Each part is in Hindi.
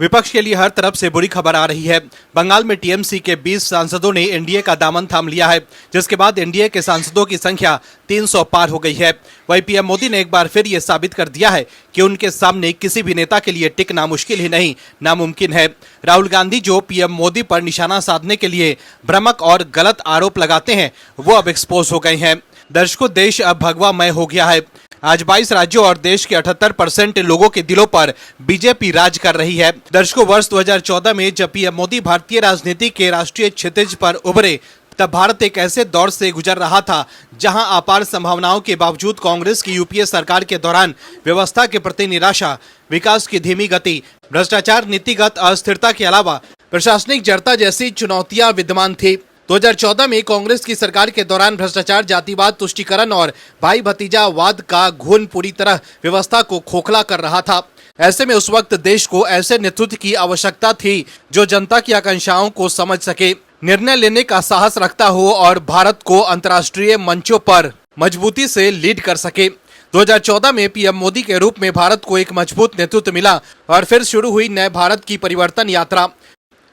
विपक्ष के लिए हर तरफ से बुरी खबर आ रही है। बंगाल में टीएमसी के 20 सांसदों ने एनडीए का दामन थाम लिया है, जिसके बाद एनडीए के सांसदों की संख्या 300 पार हो गई है। वहीं पीएम मोदी ने एक बार फिर ये साबित कर दिया है कि उनके सामने किसी भी नेता के लिए टिकना मुश्किल ही नहीं, नामुमकिन है। राहुल गांधी जो पीएम मोदी पर निशाना साधने के लिए भ्रामक और गलत आरोप लगाते हैं, वो अब एक्सपोज हो गए हैं। दर्शकों, देश अब भगवामय हो गया है। आज 22 राज्यों और देश के 78% लोगों के दिलों पर बीजेपी राज कर रही है। दर्शकों, वर्ष 2014 में जब पीएम मोदी भारतीय राजनीति के राष्ट्रीय क्षितिज पर उभरे, तब भारत एक ऐसे दौर से गुजर रहा था जहां अपार संभावनाओं के बावजूद कांग्रेस की यूपीए सरकार के दौरान व्यवस्था के प्रति निराशा, विकास की धीमी गति, भ्रष्टाचार, नीतिगत अस्थिरता के अलावा प्रशासनिक जड़ता जैसी चुनौतियां विद्यमान थी। 2014 में कांग्रेस की सरकार के दौरान भ्रष्टाचार, जातिवाद, तुष्टीकरण और भाई भतीजावाद का घुन पूरी तरह व्यवस्था को खोखला कर रहा था। ऐसे में उस वक्त देश को ऐसे नेतृत्व की आवश्यकता थी जो जनता की आकांक्षाओं को समझ सके, निर्णय लेने का साहस रखता हो और भारत को अंतर्राष्ट्रीय मंचों पर मजबूती से लीड कर सके। 2014 में पीएम मोदी के रूप में भारत को एक मजबूत नेतृत्व मिला और फिर शुरू हुई नए भारत की परिवर्तन यात्रा।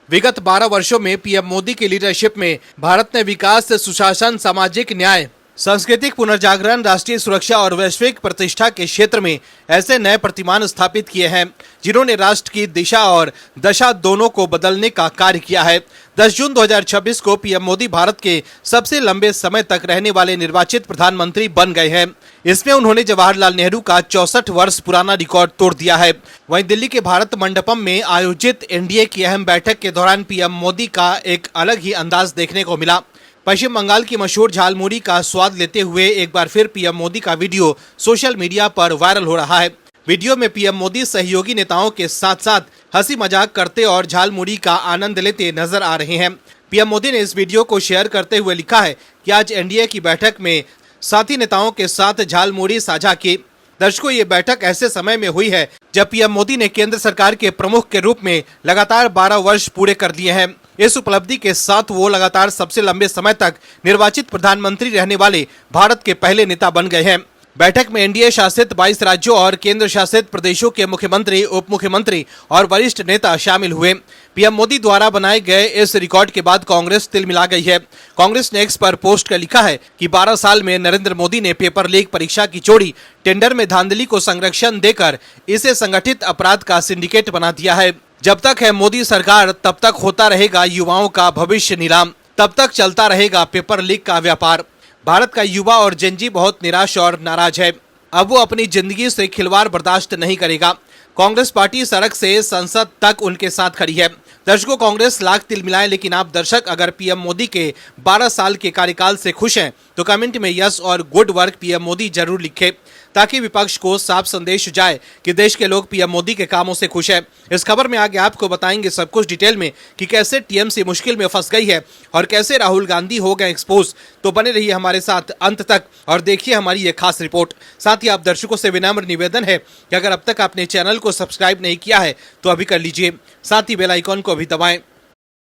विगत 12 वर्षों में पीएम मोदी की लीडरशिप में भारत ने विकास, सुशासन, सामाजिक न्याय, सांस्कृतिक पुनर्जागरण, राष्ट्रीय सुरक्षा और वैश्विक प्रतिष्ठा के क्षेत्र में ऐसे नए प्रतिमान स्थापित किए हैं जिन्होंने राष्ट्र की दिशा और दशा दोनों को बदलने का कार्य किया है। 10 जून 2026 को पीएम मोदी भारत के सबसे लंबे समय तक रहने वाले निर्वाचित प्रधानमंत्री बन गए हैं। इसमें उन्होंने जवाहरलाल नेहरू का 64 वर्ष पुराना रिकॉर्ड तोड़ दिया है। वहीं दिल्ली के भारत मंडपम में आयोजित एनडीए की अहम बैठक के दौरान पीएम मोदी का एक अलग ही अंदाज देखने को मिला। पश्चिम बंगाल की मशहूर झालमुड़ी का स्वाद लेते हुए एक बार फिर पीएम मोदी का वीडियो सोशल मीडिया पर वायरल हो रहा है। वीडियो में पीएम मोदी सहयोगी नेताओं के साथ साथ हंसी मजाक करते और झालमुड़ी का आनंद लेते नजर आ रहे हैं। पीएम मोदी ने इस वीडियो को शेयर करते हुए लिखा है कि आज एनडीए की बैठक में साथी नेताओं के साथ झालमुड़ी साझा की। दर्शकों, ये बैठक ऐसे समय में हुई है जब पीएम मोदी ने केंद्र सरकार के प्रमुख के रूप में लगातार 12 वर्ष पूरे कर दिए हैं। इस उपलब्धि के साथ वो लगातार सबसे लंबे समय तक निर्वाचित प्रधानमंत्री रहने वाले भारत के पहले नेता बन गए हैं। बैठक में एनडीए शासित 22 राज्यों और केंद्र शासित प्रदेशों के मुख्यमंत्री, उप मुख्यमंत्री और वरिष्ठ नेता शामिल हुए। पीएम मोदी द्वारा बनाए गए इस रिकॉर्ड के बाद कांग्रेस तिलमिला गई है। कांग्रेस ने एक्स पर पोस्ट कर लिखा है कि 12 साल में नरेंद्र मोदी ने पेपर लीक, परीक्षा की चोरी, टेंडर में धांधली को संरक्षण देकर इसे संगठित अपराध का सिंडिकेट बना दिया है। जब तक है मोदी सरकार, तब तक होता रहेगा युवाओं का भविष्य नीलाम, तब तक चलता रहेगा पेपर लीक का व्यापार। भारत का युवा और जेनजी बहुत निराश और नाराज है। अब वो अपनी जिंदगी से खिलवाड़ बर्दाश्त नहीं करेगा। कांग्रेस पार्टी सड़क से संसद तक उनके साथ खड़ी है। दर्शकों, कांग्रेस लाख तिलमिलाए, लेकिन आप दर्शक अगर पीएम मोदी के 12 साल के कार्यकाल से खुश हैं तो कमेंट में यस और गुड वर्क पीएम मोदी जरूर लिखें, ताकि विपक्ष को साफ संदेश जाए कि देश के लोग पीएम मोदी के कामों से खुश हैं। इस खबर में आगे आपको बताएंगे सब कुछ डिटेल में कि कैसे टीएमसी मुश्किल में फंस गई है और कैसे राहुल गांधी हो गए एक्सपोज। तो बने रहिए हमारे साथ अंत तक और देखिए हमारी ये खास रिपोर्ट। साथ ही आप दर्शकों से विनम्र निवेदन है कि अगर अब तक आपने चैनल को सब्सक्राइब नहीं किया है तो अभी कर लीजिए, साथ ही बेल आइकॉन को भी दबाएं।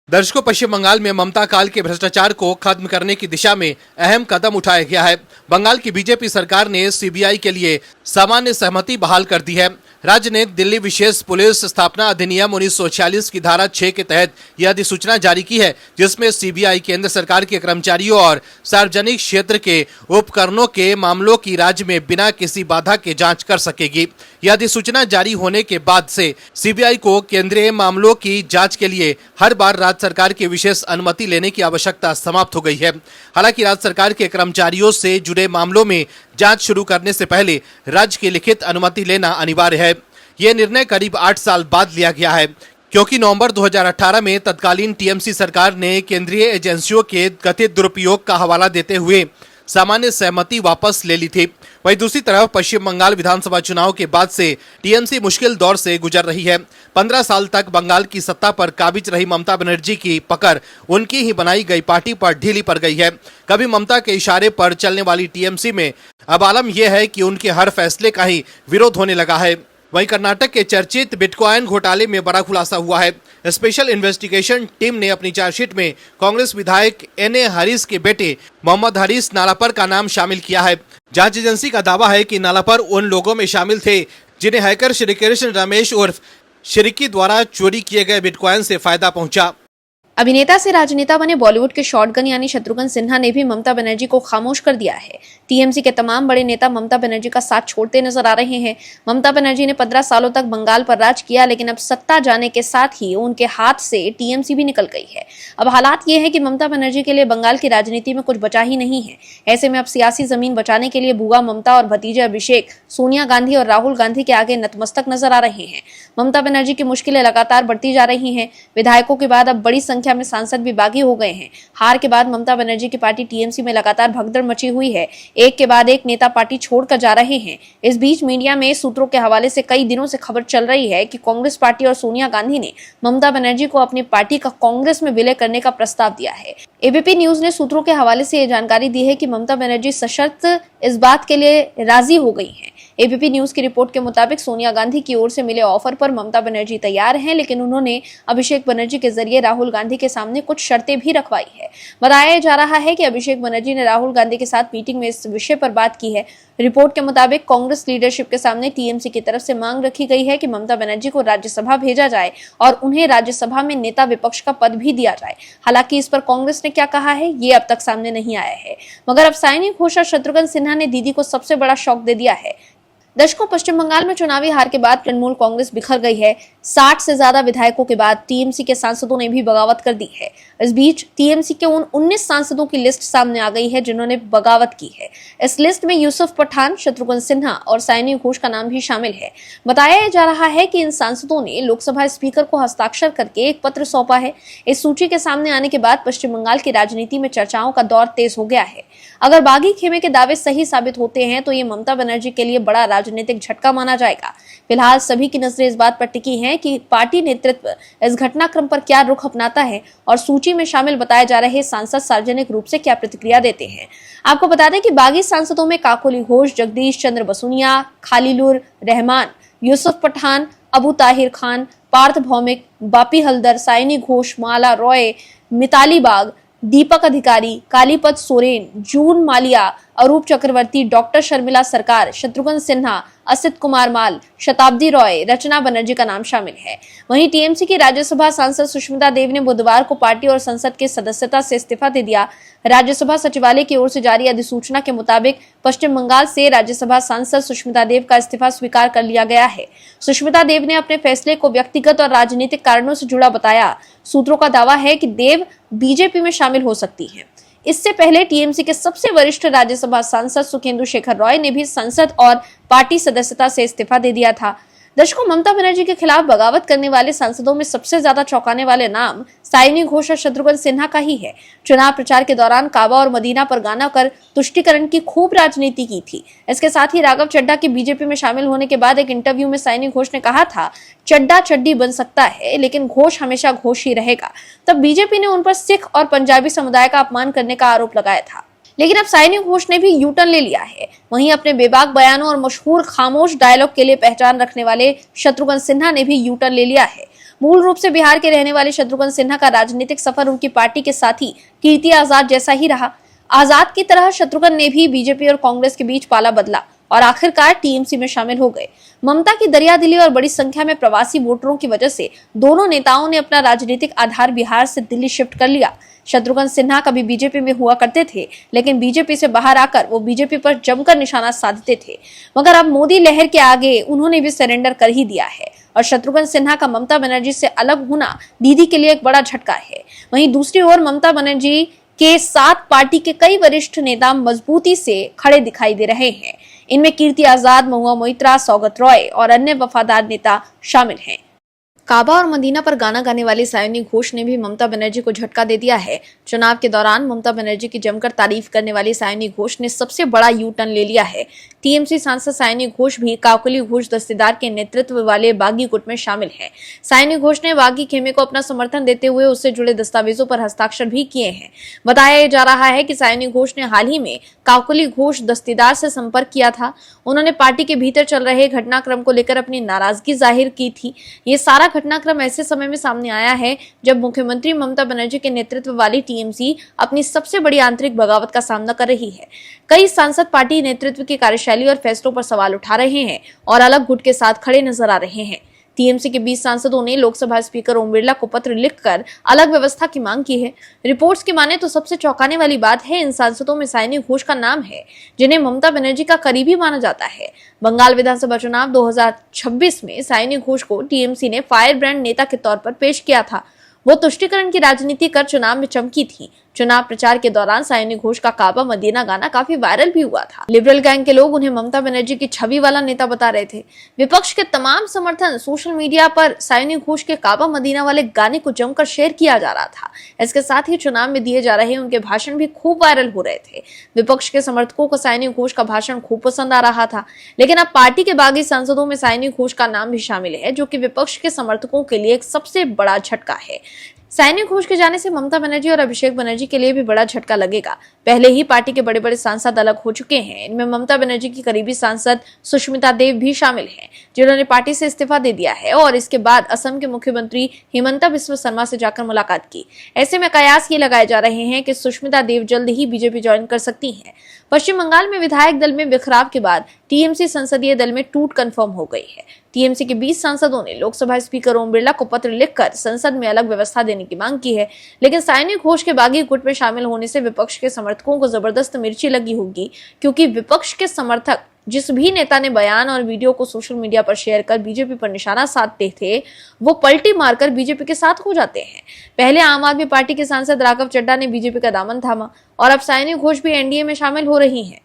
दर्शकों, पश्चिम बंगाल में ममता काल के भ्रष्टाचार को खत्म करने की दिशा में अहम कदम उठाया गया है। बंगाल की बीजेपी सरकार ने सीबीआई के लिए सामान्य सहमति बहाल कर दी है। राज्य ने दिल्ली विशेष पुलिस स्थापना अधिनियम 1946 की धारा 6 के तहत यह अधिसूचना जारी की है, जिसमें सीबीआई केंद्र सरकार के कर्मचारियों और सार्वजनिक क्षेत्र के उपकरणों के मामलों की राज्य में बिना किसी बाधा के जांच कर सकेगी। यह अधिसूचना जारी होने के बाद से सीबीआई को केंद्रीय मामलों की जांच के लिए हर बार राज्य सरकार की विशेष अनुमति लेने की आवश्यकता समाप्त हो गई है। हालांकि राज्य सरकार के कर्मचारियों से जुड़े मामलों में जांच शुरू करने से पहले राज्य की लिखित अनुमति लेना अनिवार्य है। यह निर्णय करीब 8 साल बाद लिया गया है, क्योंकि नवंबर 2018 में तत्कालीन टीएमसी सरकार ने केंद्रीय एजेंसियों के कथित दुरुपयोग का हवाला देते हुए सामान्य सहमति वापस ले ली थी। वहीं दूसरी तरफ पश्चिम बंगाल विधानसभा चुनाव के बाद से टीएमसी मुश्किल दौर से गुजर रही है। 15 साल तक बंगाल की सत्ता पर काबिज रही ममता बनर्जी की पकड़ उनकी ही बनाई गई पार्टी पर ढीली पड़ गई है। कभी ममता के इशारे पर चलने वाली टीएमसी में अब आलम यह है कि उनके हर फैसले का ही विरोध होने लगा है। वहीं कर्नाटक के चर्चित बिटकॉइन घोटाले में बड़ा खुलासा हुआ है। स्पेशल इन्वेस्टिगेशन टीम ने अपनी चार्जशीट में कांग्रेस विधायक एनए हरीश के बेटे मोहम्मद हरीश नालापर का नाम शामिल किया है। जांच एजेंसी का दावा है कि नालापर उन लोगों में शामिल थे जिन्हें हैकर श्रीकृष्ण रमेश उर्फ शरीकी द्वारा चोरी किए गए बिटकॉइन से फायदा पहुंचा। अभिनेता से राजनेता बने बॉलीवुड के शॉटगन यानी शत्रुघ्न सिन्हा ने भी ममता बनर्जी को खामोश कर दिया है। टीएमसी के तमाम बड़े नेता ममता बनर्जी का साथ छोड़ते नजर आ रहे हैं। ममता बनर्जी ने 15 सालों तक बंगाल पर राज किया, लेकिन अब सत्ता जाने के साथ ही उनके हाथ से टीएमसी भी निकल गई है। अब हालात ये है कि ममता बनर्जी के लिए बंगाल की राजनीति में कुछ बचा ही नहीं है। ऐसे में अब सियासी जमीन बचाने के लिए बुआ ममता और भतीजे अभिषेक सोनिया गांधी और राहुल गांधी के आगे नतमस्तक नजर आ रहे हैं। ममता बनर्जी की मुश्किलें लगातार बढ़ती जा रही हैं। विधायकों के बाद अब बड़ी संख्या में सांसद भी बागी हो गए हैं। हार के बाद ममता बनर्जी की पार्टी टीएमसी में लगातार भगदड़ मची हुई है। एक के बाद एक नेता पार्टी छोड़कर जा रहे हैं। इस बीच मीडिया में सूत्रों के हवाले से कई दिनों से खबर चल रही है कि कांग्रेस पार्टी और सोनिया गांधी ने ममता बनर्जी को अपनी पार्टी का कांग्रेस में विलय करने का प्रस्ताव दिया है। एबीपी न्यूज ने सूत्रों के हवाले से यह जानकारी दी है कि ममता बनर्जी सशर्त इस बात के लिए राजी हो गई हैं। एबीपी न्यूज की रिपोर्ट के मुताबिक सोनिया गांधी की ओर से मिले ऑफर पर ममता बनर्जी तैयार हैं, लेकिन उन्होंने अभिषेक बनर्जी के जरिए राहुल गांधी के सामने कुछ शर्तें भी रखवाई है। बताया जा रहा है कि अभिषेक बनर्जी ने राहुल गांधी के साथ मीटिंग में इस विषय पर बात की है। रिपोर्ट के मुताबिक कांग्रेस लीडरशिप के सामने टीएमसी की तरफ से मांग रखी गई है कि ममता बनर्जी को राज्यसभा भेजा जाए और उन्हें राज्यसभा में नेता विपक्ष का पद भी दिया जाए। हालांकि इस पर कांग्रेस ने क्या कहा है ये अब तक सामने नहीं आया है, मगर अब साइनी घोष और शत्रुघ्न सिन्हा ने दीदी को सबसे बड़ा शॉक दे दिया है। दशकों पश्चिम बंगाल में चुनावी हार के बाद तृणमूल कांग्रेस बिखर गई है। 60 से ज्यादा विधायकों के बाद टीएमसी के सांसदों ने भी बगावत कर दी है। इस बीच टीएमसी के उन 19 सांसदों की लिस्ट सामने आ गई है जिन्होंने बगावत की है। इस लिस्ट में यूसुफ पठान, शत्रुघ्न सिन्हा और साइनी घोष का नाम भी शामिल है। बताया जा रहा है कि इन सांसदों ने लोकसभा स्पीकर को हस्ताक्षर करके एक पत्र सौंपा है। इस सूची के सामने आने के बाद पश्चिम बंगाल की राजनीति में चर्चाओं का दौर तेज हो गया है। अगर बागी खेमे के दावे सही साबित होते हैं तो ये ममता बनर्जी के लिए बड़ा राजनीतिक झटका माना जाएगा। फिलहाल सभी की नजरें इस बात पर टिकी हैं कि पार्टी नेतृत्व इस घटनाक्रम पर क्या रुख अपनाता है और सूची में शामिल बताए जा रहे सांसद सार्वजनिक रूप से क्या प्रतिक्रिया देते हैं। आपको बता दें कि बागी सांसदों में काकोली घोष, जगदीश चंद्र बसुनिया, खालिलुर रहमान, यूसुफ पठान, अबू ताहिर खान, पार्थ भौमिक, बापी हल्दर, साइनी घोष, माला रॉय, मिताली बाग, दीपक अधिकारी, कालीपत सोरेन, जून मालिया, अरूप चक्रवर्ती, डॉक्टर शर्मिला सरकार, शत्रुघ्न सिन्हा, असित कुमार माल, शताब्दी रॉय, रचना बनर्जी का नाम शामिल है। वहीं टीएमसी की राज्यसभा सांसद सुष्मिता देव ने बुधवार को पार्टी और संसद के सदस्यता से इस्तीफा दे दिया। राज्यसभा सचिवालय की ओर से जारी अधिसूचना के मुताबिक पश्चिम बंगाल से राज्यसभा सांसद सुष्मिता देव का इस्तीफा स्वीकार कर लिया गया है। सुष्मिता देव ने अपने फैसले को व्यक्तिगत और राजनीतिक कारणों से जुड़ा बताया। सूत्रों का दावा है कि देव बीजेपी में शामिल हो सकती हैं। इससे पहले टीएमसी के सबसे वरिष्ठ राज्यसभा सांसद सुखेंदु शेखर रॉय ने भी संसद और पार्टी सदस्यता से इस्तीफा दे दिया था। दशकों ममता बनर्जी के खिलाफ बगावत करने वाले सांसदों में सबसे ज्यादा चौंकाने वाले नाम साइनी घोष और शत्रुघ्न सिन्हा का ही है। चुनाव प्रचार के दौरान काबा और मदीना पर गाना कर तुष्टीकरण की खूब राजनीति की थी। इसके साथ ही राघव चड्ढा के बीजेपी में शामिल होने के बाद एक इंटरव्यू में साइनी घोष ने कहा था, चड्ढा चड्डी बन सकता है लेकिन घोष हमेशा घोष ही रहेगा। तब बीजेपी ने उन पर सिख और पंजाबी समुदाय का अपमान करने का आरोप लगाया था। लेकिन अब साइनी घोष ने भी यू टर्न ले लिया है। वहीं अपने बेबाक बयानों और मशहूर खामोश डायलॉग के लिए पहचान रखने वाले शत्रुघ्न सिन्हा ने भी यू टर्न ले लिया है। मूल रूप से बिहार के रहने वाले शत्रुघ्न सिन्हा का राजनीतिक सफर उनकी पार्टी के साथी कीर्ति आजाद जैसा ही रहा। आजाद की तरह शत्रुघ्न ने भी बीजेपी और कांग्रेस के बीच पाला बदला और आखिरकार टीएमसी में शामिल हो गए। ममता की दरियादिली और बड़ी संख्या में प्रवासी वोटरों की वजह से दोनों नेताओं ने अपना राजनीतिक आधार बिहार से दिल्ली शिफ्ट कर लिया। शत्रुघ्न सिन्हा कभी बीजेपी में हुआ करते थे, लेकिन बीजेपी से बाहर आकर वो बीजेपी पर जमकर निशाना साधते थे, मगर अब मोदी लहर के आगे उन्होंने भी सरेंडर कर ही दिया है। और शत्रुघ्न सिन्हा का ममता बनर्जी से अलग होना दीदी के लिए एक बड़ा झटका है। वहीं दूसरी ओर ममता बनर्जी के साथ पार्टी के कई वरिष्ठ नेता मजबूती से खड़े दिखाई दे रहे हैं। इनमें कीर्ति आजाद, महुआ मोइत्रा, सौगत रॉय और अन्य वफादार नेता शामिल हैं। काबा और मदीना पर गाना गाने वाली साइनी घोष ने भी ममता बनर्जी को झटका दे दिया है। चुनाव के दौरान ममता बनर्जी की जमकर तारीफ करने वाली साइनी घोष ने सबसे बड़ा यू टर्न ले लिया है। टीएमसी सांसद साइनी घोष भी काकोली घोष दस्तेदार के नेतृत्व वाले बागी गुट में शामिल है। साइनी घोष ने बागी खेमे को अपना समर्थन देते हुए उससे जुड़े दस्तावेजों पर हस्ताक्षर भी किए हैं। बताया जा रहा है कि साइनी घोष ने हाल ही में काकोली घोष दस्तेदार से संपर्क किया था। उन्होंने पार्टी के भीतर चल रहे घटनाक्रम को लेकर अपनी नाराजगी जाहिर की थी। ये सारा घटनाक्रम ऐसे समय में सामने आया है जब मुख्यमंत्री ममता बनर्जी के नेतृत्व वाली टीएमसी अपनी सबसे बड़ी आंतरिक बगावत का सामना कर रही है। कई सांसद पार्टी नेतृत्व की कार्यशैली और फैसलों पर सवाल उठा रहे हैं और अलग गुट के साथ खड़े नजर आ रहे हैं। टीएमसी के 20 सांसदों ने लोकसभा स्पीकर ओम बिरला को पत्र लिखकर अलग व्यवस्था की मांग की है। रिपोर्ट्स की माने तो सबसे चौंकाने वाली बात है, इन सांसदों में साइनी घोष का नाम है, जिन्हें ममता बनर्जी का करीबी माना जाता है। बंगाल विधानसभा चुनाव 2026 में साइनी घोष को टीएमसी ने फायर ब्रांड नेता के तौर पर पेश किया था। वो तुष्टीकरण की राजनीति कर चुनाव में चमकी थी। चुनाव प्रचार के दौरान साइनी घोष का काबा मदीना गाना काफी वायरल भी हुआ था। लिबरल गैंग के लोग उन्हें ममता बनर्जी की छवि वाला नेता बता रहे थे। विपक्ष के तमाम समर्थन सोशल मीडिया पर साइनी घोष के काबा मदीना वाले गाने को जमकर शेयर किया जा रहा था। इसके साथ ही चुनाव में दिए जा रहे उनके भाषण भी खूब वायरल हो रहे थे। विपक्ष के समर्थकों को साइनी घोष का भाषण खूब पसंद आ रहा था। लेकिन अब पार्टी के बागी सांसदों में साइनी घोष का नाम भी शामिल है, जो कि विपक्ष के समर्थकों के लिए एक सबसे बड़ा झटका है। साइनी घोष के जाने से ममता बनर्जी और अभिषेक बनर्जी के लिए भी बड़ा झटका लगेगा। पहले ही पार्टी के बड़े बड़े सांसद अलग हो चुके हैं। इनमें ममता बनर्जी की करीबी सांसद सुष्मिता देव भी शामिल हैं, जिन्होंने पार्टी से इस्तीफा दे दिया है और इसके बाद असम के मुख्यमंत्री हिमंता बिस्वा शर्मा से जाकर मुलाकात की। ऐसे में कयास ये लगाए जा रहे हैं कि सुष्मिता देव जल्द ही बीजेपी ज्वाइन कर सकती हैं। पश्चिम बंगाल में विधायक दल में बिखराव के बाद टीएमसी संसदीय दल में टूट कंफर्म हो गई है। टीएमसी के 20 सांसदों ने लोकसभा स्पीकर ओम बिरला को पत्र लिखकर संसद में अलग व्यवस्था देने की मांग की है। लेकिन साइनी घोष के बागी गुट में शामिल होने से विपक्ष के समर्थकों को जबरदस्त मिर्ची लगी होगी, क्योंकि विपक्ष के समर्थक जिस भी नेता ने बयान और वीडियो को सोशल मीडिया पर शेयर कर बीजेपी पर निशाना साधते थे, वो पलटी मारकर बीजेपी के साथ हो जाते हैं। पहले आम आदमी पार्टी के सांसद राघव चड्ढा ने बीजेपी का दामन थामा और अब साइनी घोष भी एनडीए में शामिल हो रही हैं।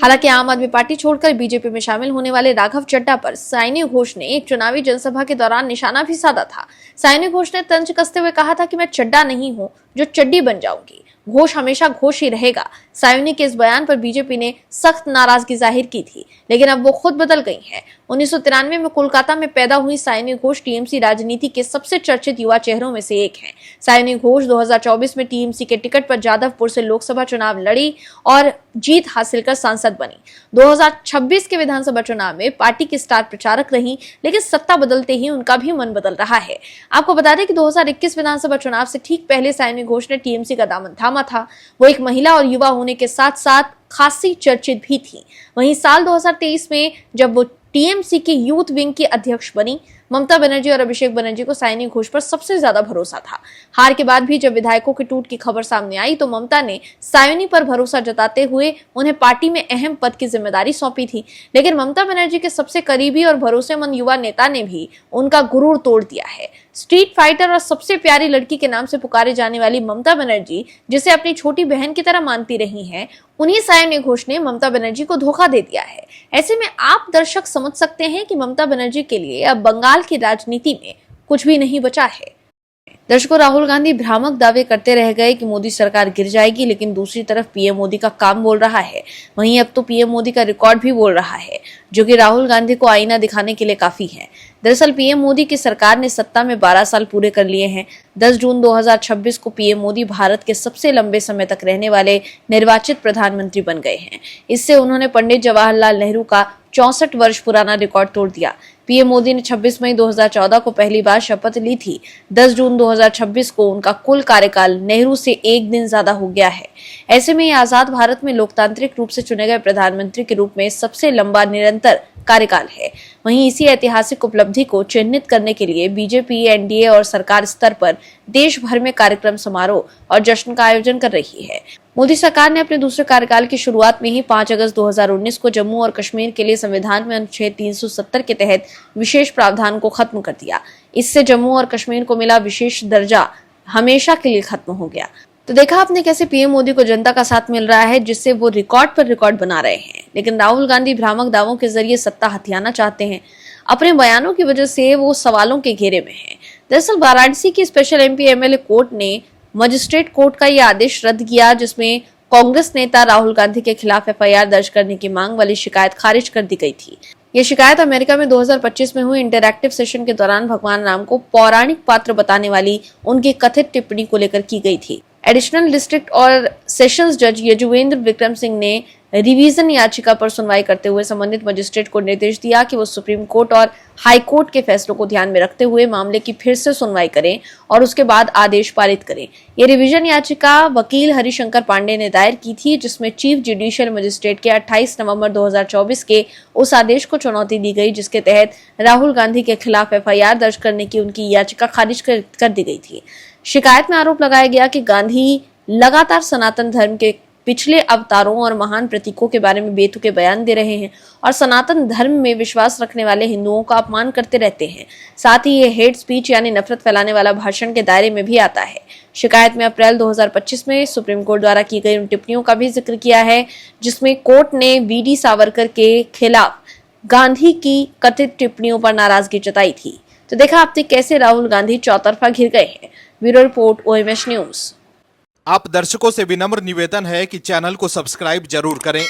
हालांकि आम आदमी पार्टी छोड़कर बीजेपी में शामिल होने वाले राघव चड्ढा पर साइनी घोष ने एक चुनावी जनसभा के दौरान निशाना भी साधा था। साइनी घोष ने तंज कसते हुए कहा था कि मैं चड्ढा नहीं हूं जो चड्डी बन जाऊंगी, घोष हमेशा घोष ही रहेगा। साइनी के इस बयान पर बीजेपी ने सख्त नाराजगी जाहिर की थी, लेकिन अब वो खुद बदल गई हैं। 1993 में कोलकाता में पैदा हुई साइनी घोष टीएमसी राजनीति के सबसे चर्चित युवा चेहरों में से एक हैं। साइनी घोष 2024 में टीएमसी के टिकट पर जादवपुर से लोकसभा चुनाव लड़ी और जीत हासिल कर सांसद बनी। 2026 के विधानसभा चुनाव में पार्टी की स्टार प्रचारक रही, लेकिन सत्ता बदलते ही उनका भी मन बदल रहा है। आपको बता दें कि 2021 विधानसभा चुनाव से ठीक पहले साइनी घोष ने टीएमसी का दामन थामा था। वो एक महिला और युवा होने के साथ साथ खासी चर्चित भी थी। वहीं साल 2023 में जब वो टीएमसी की यूथ विंग की अध्यक्ष बनी, ममता बनर्जी और अभिषेक बनर्जी को साइनी घोष पर सबसे ज्यादा भरोसा था। हार के बाद भी जब विधायकों के टूट की खबर सामने आई तो ममता ने साइनी पर भरोसा जताते हुए उन्हें पार्टी में अहम पद की जिम्मेदारी सौंपी थी। लेकिन ममता बनर्जी के सबसे करीबी और भरोसेमंद युवा नेता ने भी उनका गुरूर तोड़ दिया है। स्ट्रीट फाइटर और सबसे प्यारी लड़की के नाम से पुकारे जाने वाली ममता बनर्जी, जिसे अपनी छोटी बहन की तरह मानती रही हैं, उन्हीं साइनी घोष ने ममता बनर्जी को धोखा दे दिया है। ऐसे में आप दर्शक समझ सकते हैं कि ममता बनर्जी के लिए अब बंगाल की राजनीति में कुछ भी नहीं बचा है। दर्शकों, राहुल गांधी भ्रामक दावे करते रह गए कि मोदी सरकार गिर जाएगी, लेकिन दूसरी तरफ पीएम मोदी का काम बोल रहा है। वहीं अब तो पीएम मोदी का रिकॉर्ड भी बोल रहा है, जो कि राहुल गांधी को आईना दिखाने के लिए काफी है। दरअसल पीएम मोदी की सरकार ने सत्ता में 12 साल पूरे कर लिए हैं। 10 जून 2026 को पीएम मोदी भारत के सबसे लंबे समय तक रहने वाले निर्वाचित प्रधानमंत्री बन गए हैं। इससे उन्होंने पंडित जवाहरलाल नेहरू का 64 वर्ष पुराना रिकॉर्ड तोड़ दिया। पीएम मोदी ने 26 मई 2014 को पहली बार शपथ ली थी। 10 जून 2026 को उनका कुल कार्यकाल नेहरू से एक दिन ज्यादा हो गया है। ऐसे में ये आजाद भारत में लोकतांत्रिक रूप से चुने गए प्रधानमंत्री के रूप में सबसे लंबा निरंतर कार्यकाल है। वहीं इसी ऐतिहासिक उपलब्धि को चिन्हित करने के लिए बीजेपी, एनडीए और सरकार स्तर पर देश भर में कार्यक्रम, समारोह और जश्न का आयोजन कर रही है। मोदी सरकार ने अपने दूसरे कार्यकाल की शुरुआत में ही 5 अगस्त 2019 को जम्मू और कश्मीर के लिए संविधान में अनुच्छेद 370 के तहत विशेष प्रावधान को खत्म कर दिया। इससे जम्मू और कश्मीर को मिला विशेष दर्जा हमेशा के लिए खत्म हो गया। तो देखा आपने कैसे पीएम मोदी को जनता का साथ मिल रहा है, जिससे वो रिकॉर्ड पर रिकॉर्ड बना रहे हैं। लेकिन राहुल गांधी भ्रामक दावों के जरिए सत्ता हथियाना चाहते हैं। अपने बयानों की वजह से वो सवालों के घेरे में हैं। दरअसल वाराणसी की स्पेशल एमपी एमएलए कोर्ट ने मजिस्ट्रेट कोर्ट का यह आदेश रद्द किया, जिसमें कांग्रेस नेता राहुल गांधी के खिलाफ एफआईआर दर्ज करने की मांग वाली शिकायत खारिज कर दी गई थी। ये शिकायत अमेरिका में 2025 में हुई इंटरैक्टिव सेशन के दौरान भगवान राम को पौराणिक पात्र बताने वाली उनकी कथित टिप्पणी को लेकर की गई थी। एडिशनल डिस्ट्रिक्ट और सेशंस जज यजुवेंद्र विक्रम सिंह ने रिवीजन याचिका पर सुनवाई करते हुए संबंधित मजिस्ट्रेट को निर्देश दिया कि वो सुप्रीम कोर्ट और हाई कोर्ट के फैसलों को ध्यान में रखते हुए मामले की फिर से सुनवाई करें और उसके बाद आदेश पारित करें। ये रिवीजन याचिका वकील हरिशंकर पांडे ने दायर की थी, जिसमें चीफ जुडिशियल मजिस्ट्रेट के 28 नवंबर 2024 के उस आदेश को चुनौती दी गई जिसके तहत राहुल गांधी के खिलाफ एफआईआर दर्ज करने की उनकी याचिका खारिज कर दी गई थी। शिकायत में आरोप लगाया गया कि गांधी लगातार सनातन धर्म के पिछले अवतारों और महान प्रतीकों के बारे में बेतुके बयान दे रहे हैं और सनातन धर्म में विश्वास रखने वाले हिंदुओं का अपमान करते रहते हैं। साथ ही ये हेट स्पीच यानी नफरत फैलाने वाला भाषण के दायरे में भी आता है। शिकायत में अप्रैल 2025 में सुप्रीम कोर्ट द्वारा की गई उन टिप्पणियों का भी जिक्र किया है, जिसमें कोर्ट ने वीडी सावरकर के खिलाफ गांधी की कथित टिप्पणियों पर नाराजगी जताई थी। तो देखा आपने कैसे राहुल गांधी चौतरफा घिर गए हैं। Bureau report OMH news. आप दर्शकों से विनम्र निवेदन है कि चैनल को सब्सक्राइब जरूर करें